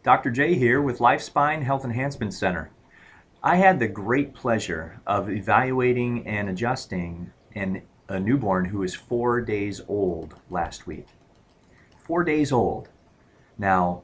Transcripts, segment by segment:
Dr. J here with LifeSpine Health Enhancement Center. I had the great pleasure of evaluating and adjusting a newborn who is 4 days old last week. 4 days old. Now,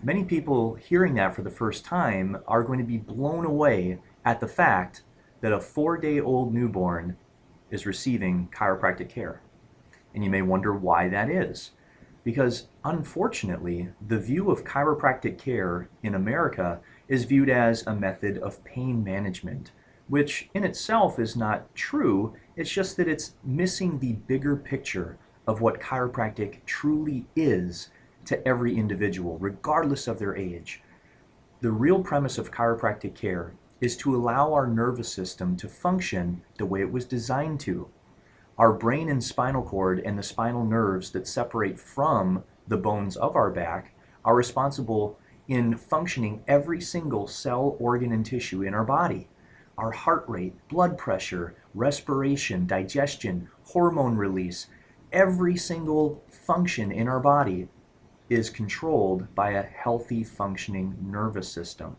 many people hearing that for the first time are going to be blown away at the fact that a 4-day-old newborn is receiving chiropractic care. And you may wonder why that is. Because unfortunately, the view of chiropractic care in America is viewed as a method of pain management, which in itself is not true. It's just that it's missing the bigger picture of what chiropractic truly is to every individual, regardless of their age. The real premise of chiropractic care is to allow our nervous system to function the way it was designed to. Our brain and spinal cord and the spinal nerves that separate from the bones of our back are responsible in functioning every single cell, organ, and tissue in our body. Our heart rate, blood pressure, respiration, digestion, hormone release, every single function in our body is controlled by a healthy functioning nervous system.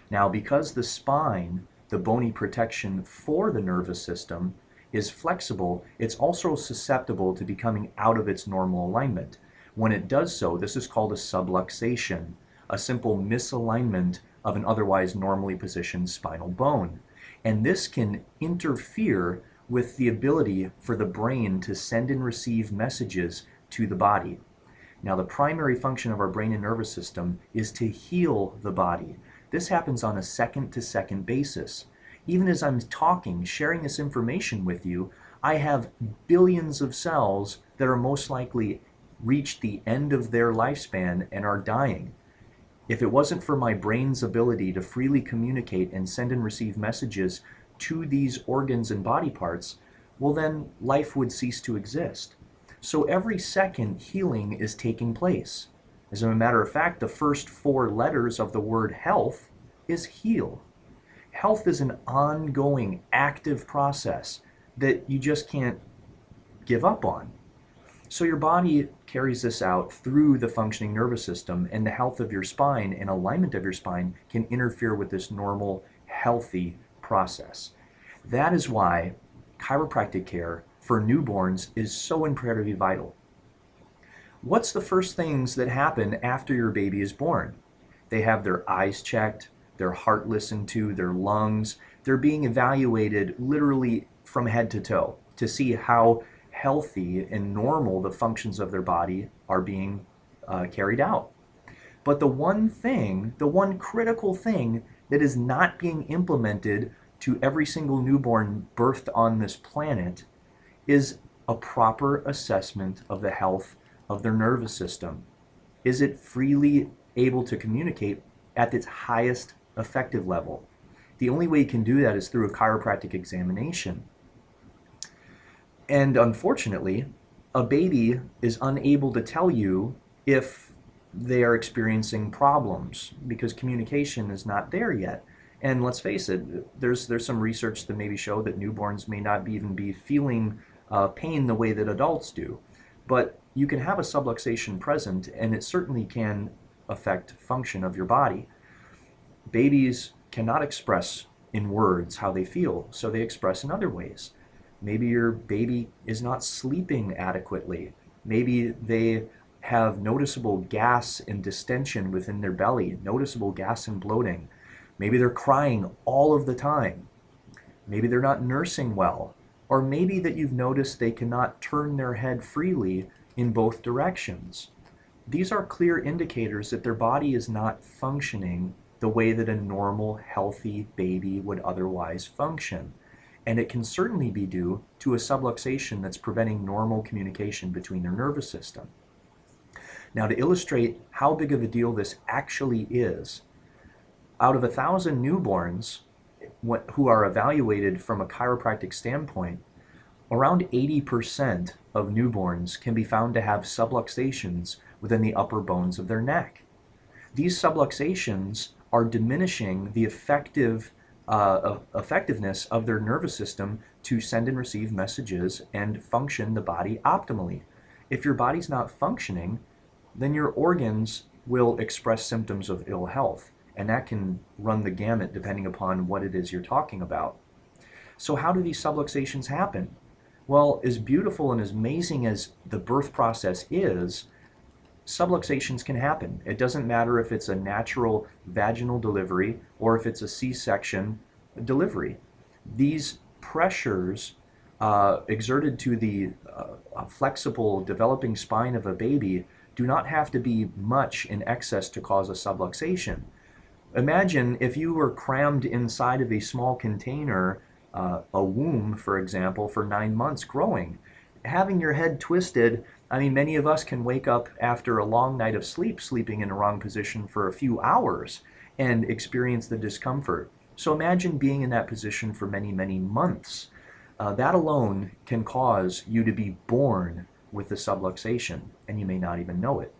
Now, because the spine, the bony protection for the nervous system, is flexible, it's also susceptible to becoming out of its normal alignment. When it does so, this is called a subluxation, a simple misalignment of an otherwise normally positioned spinal bone. And this can interfere with the ability for the brain to send and receive messages to the body. Now, the primary function of our brain and nervous system is to heal the body. This happens on a second-to-second basis. Even as I'm talking, sharing this information with you, I have billions of cells that are most likely reached the end of their lifespan and are dying. If it wasn't for my brain's ability to freely communicate and send and receive messages to these organs and body parts, well then life would cease to exist. So every second healing is taking place. As a matter of fact, the first 4 letters of the word health is heal. Health is an ongoing, active process that you just can't give up on. So your body carries this out through the functioning nervous system, and the health of your spine and alignment of your spine can interfere with this normal, healthy process. That is why chiropractic care for newborns is so incredibly vital. What's the first things that happen after your baby is born? They have their eyes checked, their heart listened to, their lungs. They're being evaluated literally from head to toe to see how healthy and normal the functions of their body are being carried out. But the one critical thing that is not being implemented to every single newborn birthed on this planet is a proper assessment of the health of their nervous system. Is it freely able to communicate at its highest effective level? The only way you can do that is through a chiropractic examination. And unfortunately, a baby is unable to tell you if they are experiencing problems because communication is not there yet. And let's face it, there's some research that maybe show that newborns may not even be feeling pain the way that adults do. But you can have a subluxation present, and it certainly can affect function of your body. Babies cannot express in words how they feel, so they express in other ways. Maybe your baby is not sleeping adequately. Maybe they have noticeable gas and distension within their belly, noticeable gas and bloating. Maybe they're crying all of the time. Maybe they're not nursing well. Or maybe that you've noticed they cannot turn their head freely in both directions. These are clear indicators that their body is not functioning the way that a normal, healthy baby would otherwise function. And it can certainly be due to a subluxation that's preventing normal communication between their nervous system. Now, to illustrate how big of a deal this actually is, out of 1,000 newborns who are evaluated from a chiropractic standpoint, around 80% of newborns can be found to have subluxations within the upper bones of their neck. These subluxations are diminishing the effectiveness of their nervous system to send and receive messages and function the body optimally. If your body's not functioning, then your organs will express symptoms of ill health, and that can run the gamut depending upon what it is you're talking about. So how do these subluxations happen? Well, as beautiful and as amazing as the birth process is, subluxations can happen. It doesn't matter if it's a natural vaginal delivery or if it's a C-section delivery. These pressures exerted to the flexible developing spine of a baby do not have to be much in excess to cause a subluxation. Imagine if you were crammed inside of a small container, a womb, for example, for 9 months growing. Having your head twisted, I mean, many of us can wake up after a long night of sleep, sleeping in the wrong position for a few hours, and experience the discomfort. So imagine being in that position for many, many months. That alone can cause you to be born with the subluxation, and you may not even know it.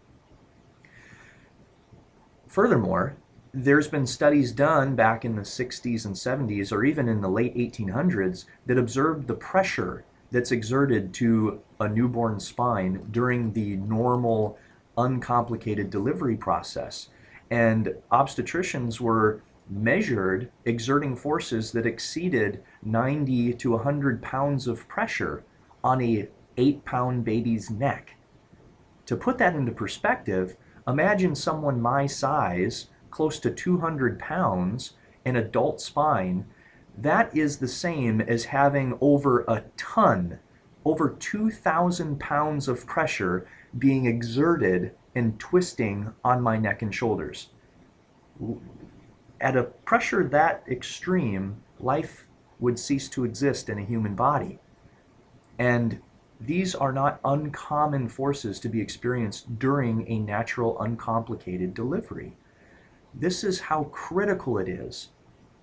Furthermore, there's been studies done back in the 60s and 70s, or even in the late 1800s, that observed the pressure that's exerted to a newborn spine during the normal, uncomplicated delivery process. And obstetricians were measured exerting forces that exceeded 90 to 100 pounds of pressure on a 8-pound baby's neck. To put that into perspective, imagine someone my size, close to 200 pounds, an adult spine. That is the same as having over a ton, over 2,000 pounds of pressure being exerted and twisting on my neck and shoulders. At a pressure that extreme, life would cease to exist in a human body. And these are not uncommon forces to be experienced during a natural, uncomplicated delivery. This is how critical it is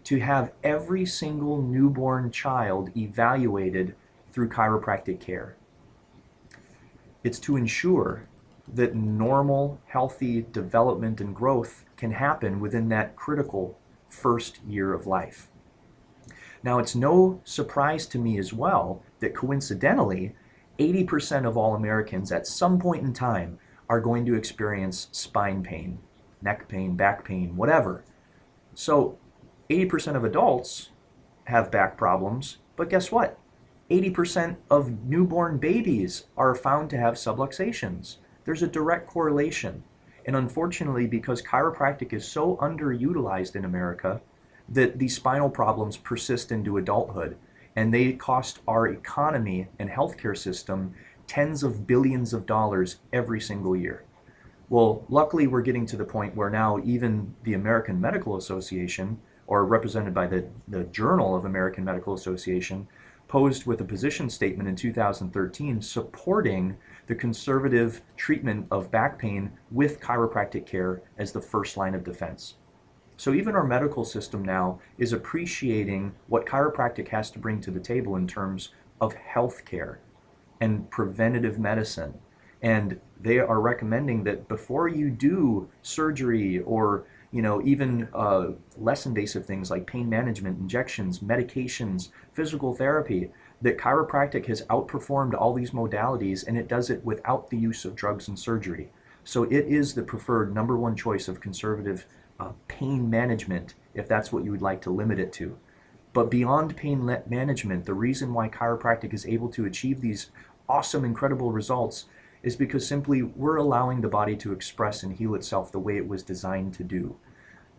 to have every single newborn child evaluated through chiropractic care. It's to ensure that normal, healthy development and growth can happen within that critical first year of life. Now, it's no surprise to me as well that coincidentally, 80% of all Americans at some point in time are going to experience spine pain, neck pain, back pain, whatever. So 80% of adults have back problems, but guess what? 80% of newborn babies are found to have subluxations. There's a direct correlation. And unfortunately, because chiropractic is so underutilized in America, that these spinal problems persist into adulthood, and they cost our economy and healthcare system tens of billions of dollars every single year. Well, luckily we're getting to the point where now even the American Medical Association, or represented by the Journal of American Medical Association, posed with a position statement in 2013 supporting the conservative treatment of back pain with chiropractic care as the first line of defense. So even our medical system now is appreciating what chiropractic has to bring to the table in terms of health care and preventative medicine. And they are recommending that before you do surgery or even less invasive things like pain management, injections, medications, physical therapy, that chiropractic has outperformed all these modalities, and it does it without the use of drugs and surgery. So it is the preferred #1 choice of conservative pain management, if that's what you would like to limit it to. But beyond pain management, the reason why chiropractic is able to achieve these awesome, incredible results is because simply we're allowing the body to express and heal itself the way it was designed to do.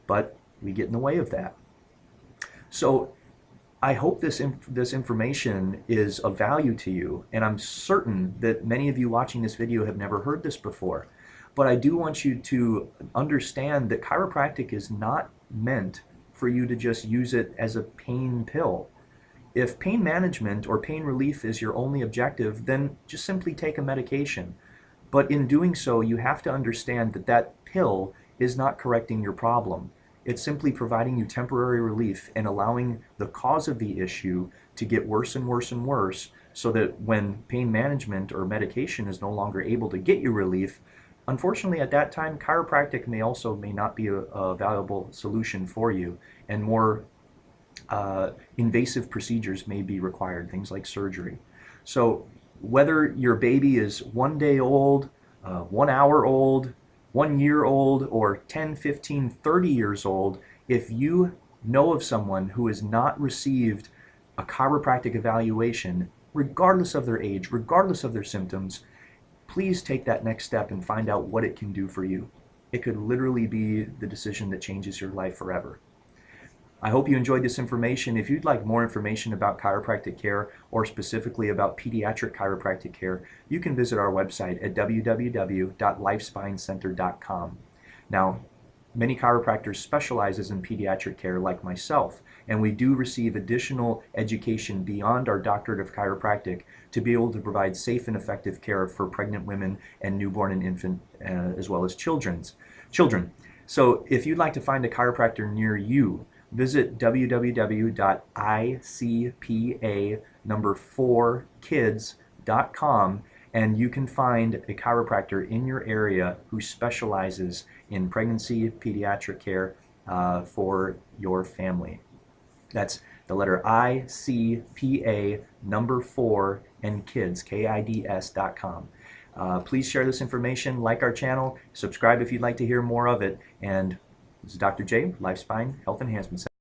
But we get in the way of that. So I hope this information is of value to you, and I'm certain that many of you watching this video have never heard this before. But I do want you to understand that chiropractic is not meant for you to just use it as a pain pill. If pain management or pain relief is your only objective, then just simply take a medication. But in doing so, you have to understand that that pill is not correcting your problem. It's simply providing you temporary relief and allowing the cause of the issue to get worse and worse and worse, so that when pain management or medication is no longer able to get you relief, unfortunately at that time, chiropractic may not be a valuable solution for you, and more invasive procedures may be required, things like surgery. So whether your baby is 1 day old, 1 hour old, 1 year old or 10, 15, 30 years old, if you know of someone who has not received a chiropractic evaluation, regardless of their age, regardless of their symptoms, please take that next step and find out what it can do for you. It could literally be the decision that changes your life forever. I hope you enjoyed this information. If you'd like more information about chiropractic care or specifically about pediatric chiropractic care, you can visit our website at www.lifespinecenter.com. Now, many chiropractors specializes in pediatric care like myself, and we do receive additional education beyond our doctorate of chiropractic to be able to provide safe and effective care for pregnant women and newborn and infant as well as children. So if you'd like to find a chiropractor near you, visit www.icpa4kids.com and you can find a chiropractor in your area who specializes in pregnancy pediatric care for your family. That's the letter ICPA number 4 and kids, KIDS.com. Please share this information, like our channel, subscribe if you'd like to hear more of it, and this is Dr. J, LifeSpine Health Enhancement Center.